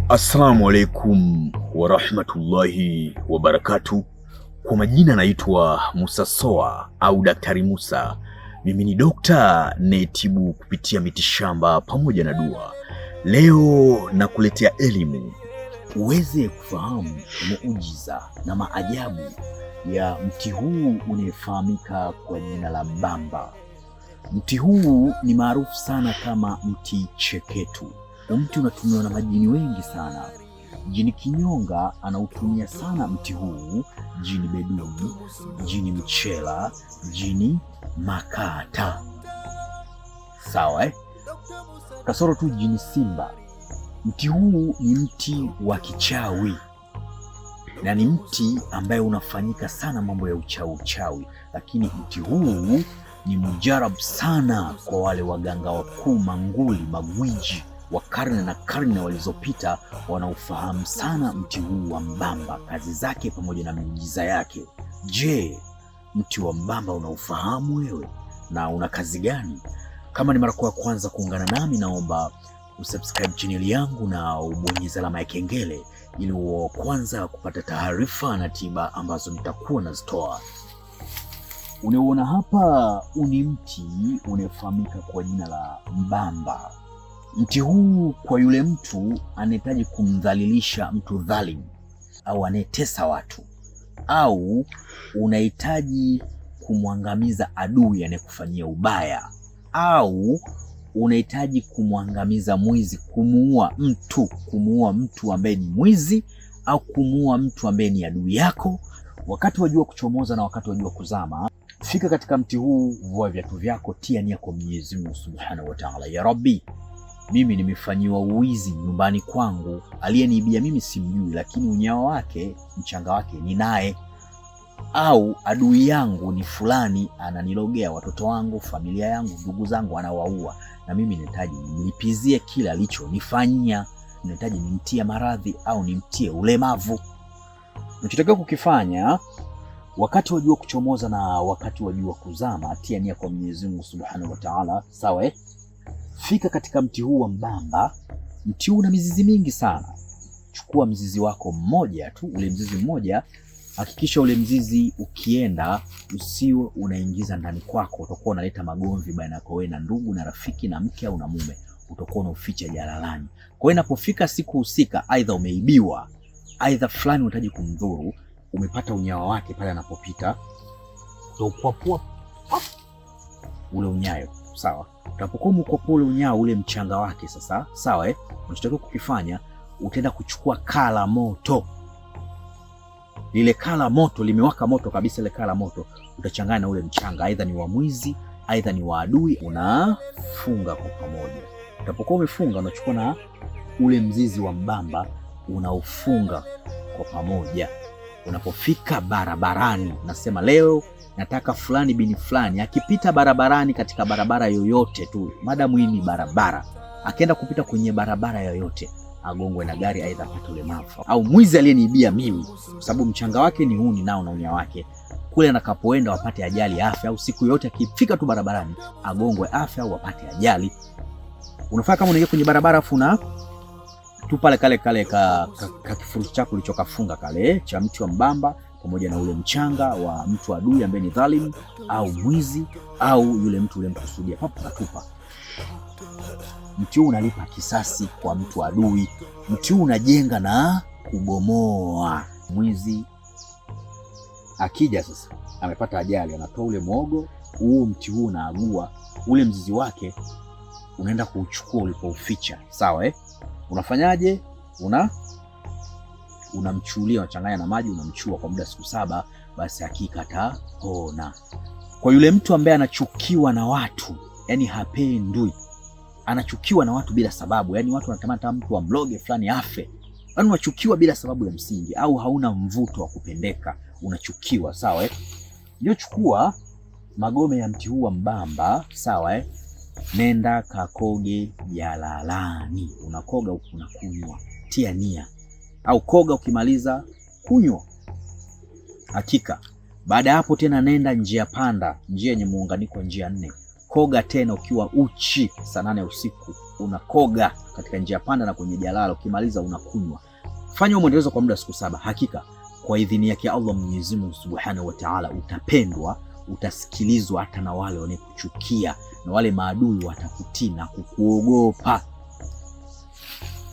Assalamu alaikum warahmatullahi wabarakatuh. Kwa majina naitwa Musa Soa au Daktari Musa. Mimi ni dokta nayetibu kupitia mitishamba pamoja na dua. Leo nakuletea elimu uweze kufahamu muujiza na maajabu ya mti huu unayefahamika kwa jina la mbamba. Mti huu ni maarufu sana kama mti cheketu. Mti unatumiwa na majini wengi sana. Jini kinyonga anautumia sana mti huu, jini bedui, jini mchela, jini makata. Sawa Kasoro tu jini simba. Mti huu ni mti wa kichawi na ni mti ambaye unafanyika sana mambo ya uchawi, lakini mti huu ni mujarabu sana kwa wale waganga wakuu, manguli, magwiji wa karne na karne walizopita. Wanaofahamu sana mti huu wa mbamba, kazi zake pamoja na miujiza yake. Je, mti wa mbamba unaufahamu wewe na una kazi gani? Kama ni mara ya kwanza kuungana nami, naomba usubscribe channel yangu na ubonyeze alama ya kengele ili uwe kwanza kupata taarifa na tiba ambazo nitakuwa nazitoa. Unaona hapa ni mti unaofahamika kwa jina la mbamba. Mti huu kwa yule mtu anahitaji kumdhalilisha mtu dhalimu au anayetesa watu, au unahitaji kumwangamiza adui anayekufanyia ubaya, au unahitaji kumwangamiza mwizi, kumuua mtu ambaye ni mwizi, au kumuua mtu ambaye ni adui yako. Wakati wa jua kuchomoza na wakati wa jua kuzama, fika katika mti huu, vua viatu vyako, tia nia kwa Mwenyezi Mungu Subhanahu wa Ta'ala. Ya Rabbi, mimi nimefanyiwa uwizi nyumbani kwangu, aliyeniibia mimi simjui, lakini unyawa wake, mchanga wake ni naye. Au adui yangu ni fulani, ananilogea watoto wangu, familia yangu, ndugu zangu anawaua, na mimi nahitaji nilipizie kila alichonifanyia. Nahitaji nimtie maradhi au nimtie ulemavu. Unachotakiwa kukifanya wakati wa jua kuchomoza na wakati wa jua kuzama, tia nia kwa Mwenyezi Mungu Subhanahu wa Ta'ala. Sawa Fika katika mti huu wa mbamba. Mti huu una mizizi mingi sana. Chukua mzizi wako mmoja tu, ule mzizi mmoja. Hakikisha ule mzizi ukienda usiwe unaingiza ndani kwako, utakuwa unaleta magomvi baina yako wewe na ndugu na rafiki na mke au na mume, utakuwa unaficha jalalani. Kwa hiyo inapofika siku husika, aidha umeibiwa, aidha fulani unahitaji kumdhuru, umepata unyawa wake pale anapopita, utaupapua ule unyayo. Sawa Utapokuwa mkopua ule unyayo, ule mchanga wake sasa. Sawa Unachotakiwa kukifanya, utaenda kuchukua kaa la moto. Lile kaa la moto limewaka moto kabisa, ile kaa la moto utachanganya na ule mchanga, aidha ni wa mwizi, aidha ni wa adui, unafunga kwa pamoja. Utapokuwa umefunga, unachukua na ule mzizi wa mbamba, unaufunga kwa pamoja. Unapofika barabarani, nasema leo nataka fulani bini fulani akipita barabarani, katika barabara yoyote tu, madamu hii ni barabara, akienda kupita kwenye barabara yoyote, agongwe na gari, aidha apate ulemavu, au mwizi aliyeniibia mimi, kwa sababu mchanga wake ni huu ninao na unya wake, kule anakapoenda wapate ajali, afya, au siku yote akifika tu barabarani agongwe, afya au wapate ajali. Unafaa kama unaingia kwenye barabara afu na tu pale kale kifurushi chako ulichokafunga kale cha mti wa mbamba pamoja na ule mchanga wa mtu adui ambaye ni dhalimu au mwizi au yule mtu ule mkusudia, papo natupa. Mti huu unalipa kisasi kwa mtu adui. Mti huu unajenga na kubomoa. Mwizi akija sasa, amepata ajali, anatoa ule mwogo huu, mti huu unaagua, ule mzizi wake unaenda kuuchukua ulipouficha. Sawa Unafanyaje? Unamchulia, unachanganya na maji, unamchua kwa muda siku 7, basi hakika atapona. Kwa yule mtu ambaye anachukiwa na watu, yani hapendwi, anachukiwa na watu bila sababu, yani watu wanatamani hata mtu amloge fulani afe, yani unachukiwa bila sababu ya msingi, au hauna mvuto wa kupendeka, unachukiwa. Sawa Ndio chukua magome ya mti huu wa mbamba. Sawa Nenda kakoge jalalani. Unakoga huku unakunywa, tia nia, au koga, ukimaliza kunywa. Hakika baada ya hapo tena nenda njia panda, njia yenye muunganiko njia 4, koga tena ukiwa uchi saa 8 usiku, unakoga katika njia panda na kwenye jalala, ukimaliza unakunywa. Fanya mwendelezo kwa muda siku 7. Hakika kwa idhini yake Allah Mwenyezi Mungu Subhanahu wa Ta'ala utapendwa, utasikilizwa hata na wale wanakuchukia na wale maadui watakutii na kukuogopa.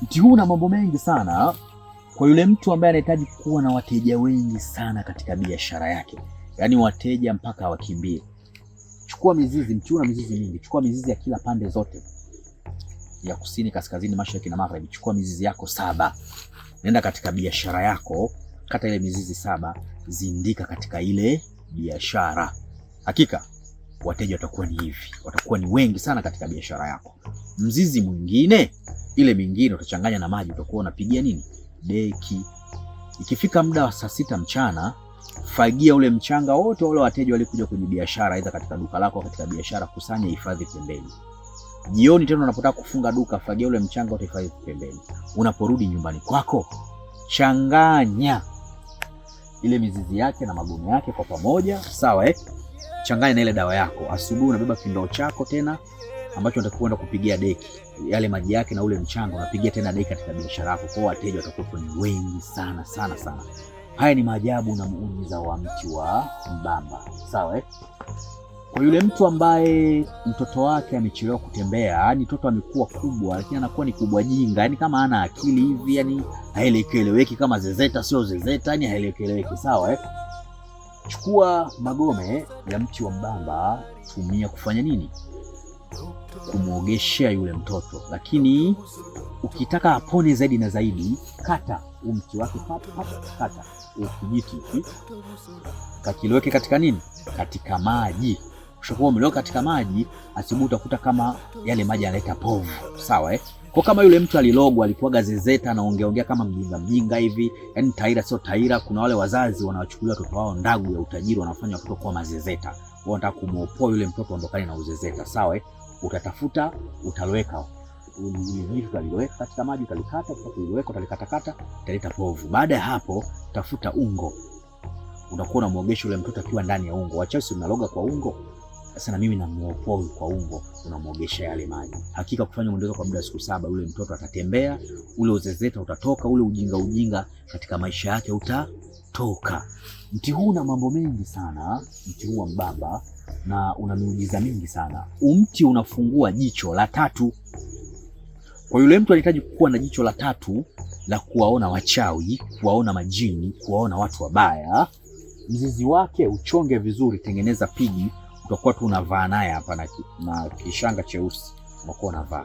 Mti huu una mambo mengi sana kwa yule mtu ambaye anahitaji kuwa na wateja wengi sana katika biashara yake, yaani wateja mpaka wakimbie. Chukua mizizi, mti huu una mizizi mingi. Chukua mizizi ya kila pande zote, ya kusini, kaskazini, mashariki na magharibi. Chukua mizizi yako 7. Nenda katika biashara yako, kata ile mizizi 7, zindika katika ile biashara. Hakika wateja watakuwa ni hivi, watakuwa ni wengi sana katika biashara yako. Mzizi mwingine, ile mingine utachanganya na maji, utakuwa unapigia nini? Deki. Ikifika muda wa saa 6 mchana, fagia ule mchanga wote wale wateja walikuja kwenye biashara, aidha katika duka lako, katika biashara, kusanya, hifadhi pembeni. Jioni tena unapotaka kufunga duka, fagia ule mchanga wote, hifadhi pembeni. Unaporudi nyumbani kwako, changanya ile mizizi yake na magome yake kwa pamoja, sawa Changanya na ile dawa yako. Asubuhi unabeba kindoo chako tena ambacho unataka kwenda kupigia deki. Yale maji yake na ule mchanga unapigia tena deki katika biashara yako, kwa wateja watakuwa ni wengi sana sana sana. Haya ni maajabu na muujiza wa mti wa mbamba, sawa Kwa yule mtu ambaye mtoto wake amechelewa kutembea, yani mtoto amekuwa kubwa lakini anakuwa ni kubwa jinga, yani kama hana akili hivi, yani haeleweki, kama zezeta sio zezeta, yani haeleweki, sawa Chukua magome ya mti wa mbamba, tumia kufanya nini? Kumuogeshea yule mtoto. Lakini ukitaka apone zaidi na zaidi, kata mti wake, kata ukijiti hivi, kakiloweke katika nini? Katika maji. Ushakuwa umeliweka katika maji, asubuhi utakuta kama yale maji yanaleta povu, sawa Kwa kama yule mtu alilogwa, alikuwa zezeta na ongea kama mjinga hivi, yani taira sio taira. Kuna wale wazazi wanawachukulia watoto wao ndagu ya utajiri, wanafanya watoto kuwa mazezeta. Wao wanataka kumuopoa yule mtoto ondokane na uzezeta, sawa Utatafuta, utaloweka vitu, utaloweka katika maji, utalikata, utaloweka, utalikatakata, utaleta povu. Baada ya hapo, tafuta ungo. Unakuwa unamuogesha yule mtoto akiwa ndani ya ungo. Wachache unaloga kwa ungo. Sasa na mimi namuopoa kwa ungo, unamuogesha yale maji. Hakika kufanya mwendelezo kwa muda siku 7, ule mtoto atatembea, ule uzezeta utatoka, ule ujinga katika maisha yake utatoka. Mti huu una mambo mengi sana, mti huu wa mbamba, na una miujiza mingi sana. Mti unafungua jicho la 3. Kwa yule mtu anahitaji kuwa na jicho la 3 la kuwaona wachawi, kuwaona majini, kuwaona watu wabaya, mzizi wake uchonge vizuri, tengeneza pigi, utakuwa tu unavaa naye hapa na kishanga cheusi, unakuwa unavaa.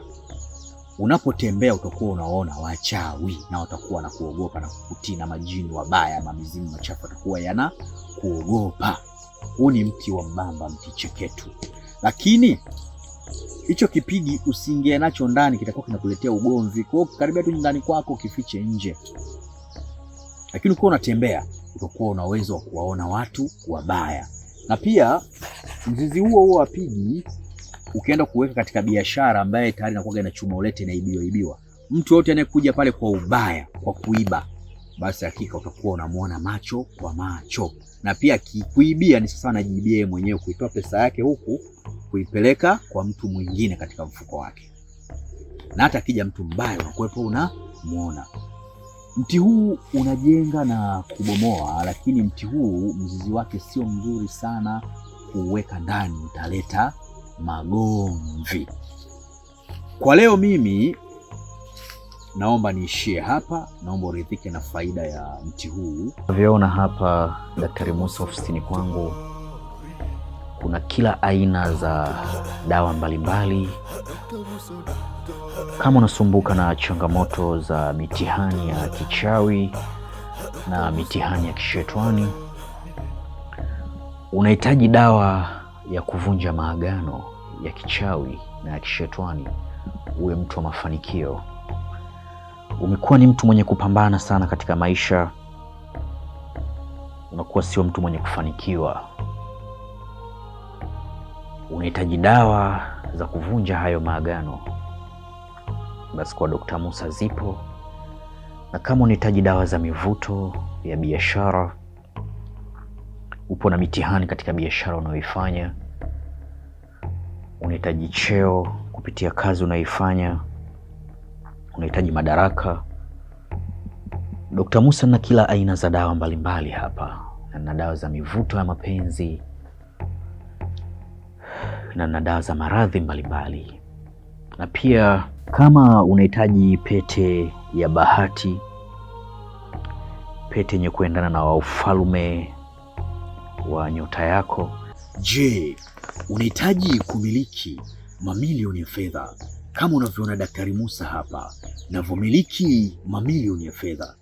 Unapotembea utakuwa unaona wachawi na watakuwa na kuogopa na kukutii, na majini wabaya, mamizimu machafu watakuwa yana kuogopa. Huu ni mti wa mbamba, mti cheketu. Lakini hicho kipigi usiingie nacho ndani, kitakuwa kinakuletea ugomvi. Kwa hiyo karibia tu ndani kwako, kifiche nje. Lakini ukiwa unatembea utakuwa una uwezo wa kuwaona watu wabaya. Na pia mzizi huo wa pigi ukienda kuweka katika biashara ambaye tayari inakuwa inachuma ulete na ibiwa, mtu yote anayekuja pale kwa ubaya, kwa kuiba, basi hakika utakuwa unamuona macho kwa macho. Na pia kikuibia ni sasa anajibia yeye mwenyewe, kuitoa pesa yake huku kuipeleka kwa mtu mwingine katika mfuko wake. Na hata akija mtu mbaya unakuwepo unamuona. Mti huu unajenga na kubomoa, lakini mti huu mzizi wake sio mzuri sana kuweka ndani, utaleta magomvi. Kwa leo mimi naomba niishie hapa, naomba uridhike na faida ya mti huu. Unavyoona hapa Daktari Musa ofisini kwangu, kuna kila aina za dawa mbalimbali. Kama unasumbuka na changamoto za mitihani ya kichawi na mitihani ya kishetwani, unahitaji dawa ya kuvunja maagano ya kichawi na ya kishetwani, uwe mtu wa mafanikio, umekuwa ni mtu mwenye kupambana sana katika maisha, unakuwa sio mtu mwenye kufanikiwa, unahitaji dawa za kuvunja hayo maagano, basi kwa Dr. Musa zipo. Na kama unahitaji dawa za mivuto ya biashara, upo na mitihani katika biashara unayoifanya, unahitaji cheo kupitia kazi unayoifanya, unahitaji madaraka, Dr. Musa na kila aina za dawa mbalimbali hapa. Na dawa za mivuto ya mapenzi na dawa za maradhi mbalimbali. Na pia kama unahitaji pete ya bahati, pete yenye kuendana na ufalme wa nyota yako. Je, unahitaji kumiliki mamilioni ya fedha kama unavyoona Daktari Musa hapa navyomiliki mamilioni ya fedha?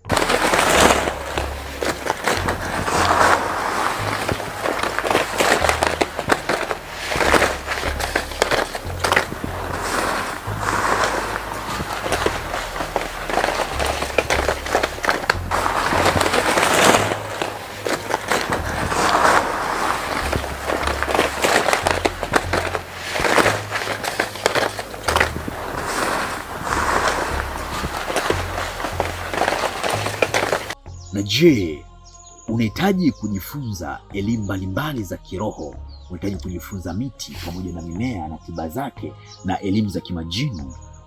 Na je, unahitaji kujifunza elimu mbalimbali za kiroho? Unahitaji kujifunza miti pamoja na mimea na tiba zake na elimu za kimajini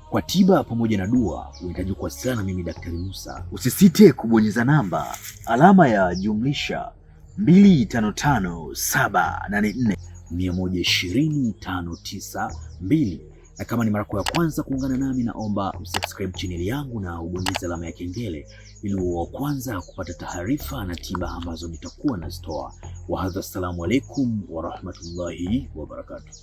kwa tiba pamoja na dua? Unahitaji kuwasiliana na mimi Daktari Musa. Usisite kubonyeza namba alama ya jumlisha 255784120592. Na kama ni mara ya kwanza kuungana nami, naomba usubscribe channel yangu na ubonyeze alama ya kengele ili uwe wa kwanza kupata taarifa na tiba ambazo nitakuwa nazitoa. Wa hadha, assalamu alaikum wa rahmatullahi wa barakatuh.